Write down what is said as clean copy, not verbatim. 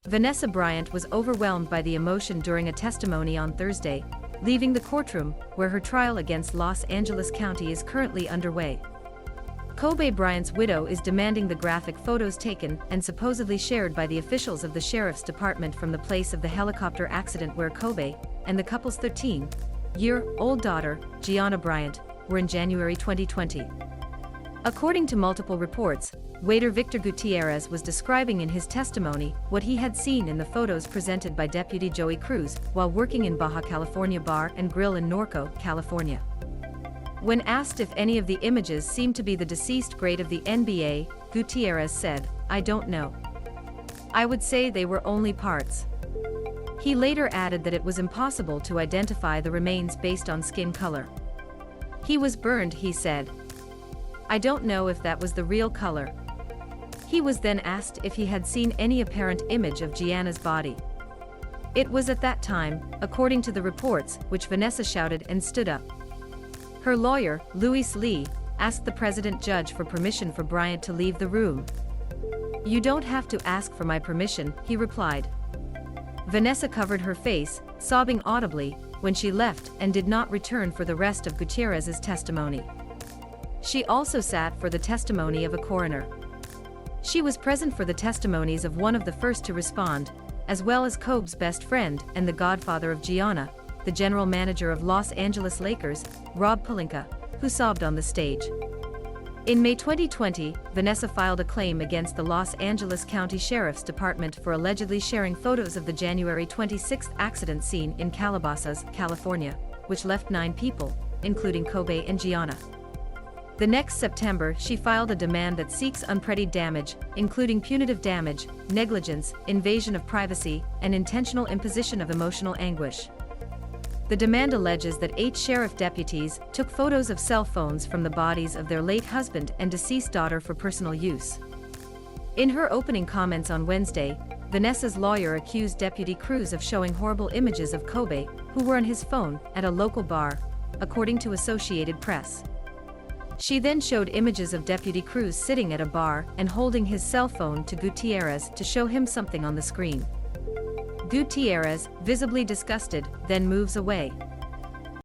Vanessa Bryant was overwhelmed by the emotion during a testimony on Thursday, leaving the courtroom, where her trial against Los Angeles County is currently underway. Kobe Bryant's widow is demanding the graphic photos taken and supposedly shared by the officials of the sheriff's department from the place of the helicopter accident where Kobe and the couple's 13-year-old daughter, Gianna Bryant, were in January 2020. According to multiple reports, waiter Victor Gutiérrez was describing in his testimony what he had seen in the photos presented by Deputy Joey Cruz while working in Baja California Bar and Grill in Norco, California. When asked if any of the images seemed to be the deceased great of the NBA, Gutierrez said, "I don't know. I would say they were only parts." He later added that it was impossible to identify the remains based on skin color. "He was burned," he said. "I don't know if that was the real color." He was then asked if he had seen any apparent image of Gianna's body. It was at that time, according to the reports, which Vanessa shouted and stood up. Her lawyer, Luis Lee, asked the president judge for permission for Bryant to leave the room. "You don't have to ask for my permission," he replied. Vanessa covered her face, sobbing audibly, when she left and did not return for the rest of Gutierrez's testimony. She also sat for the testimony of a coroner. She was present for the testimonies of one of the first to respond, as well as Kobe's best friend and the godfather of Gianna, the general manager of Los Angeles Lakers, Pelinka, who sobbed on the stage. In May 2020, Vanessa filed a claim against the Los Angeles County Sheriff's Department for allegedly sharing photos of the January 26 accident scene in Calabasas, California, which left 9 people, including Kobe and Gianna. The next September, she filed a demand that seeks unpredied damage, including punitive damage, negligence, invasion of privacy, and intentional imposition of emotional anguish. The demand alleges that 8 sheriff deputies took photos of cell phones from the bodies of their late husband and deceased daughter for personal use. In her opening comments on Wednesday, Vanessa's lawyer accused Deputy Cruz of showing horrible images of Kobe, who were on his phone, at a local bar, according to Associated Press. She then showed images of Deputy Cruz sitting at a bar and holding his cell phone to Gutierrez to show him something on the screen. Gutierrez, visibly disgusted, then moves away.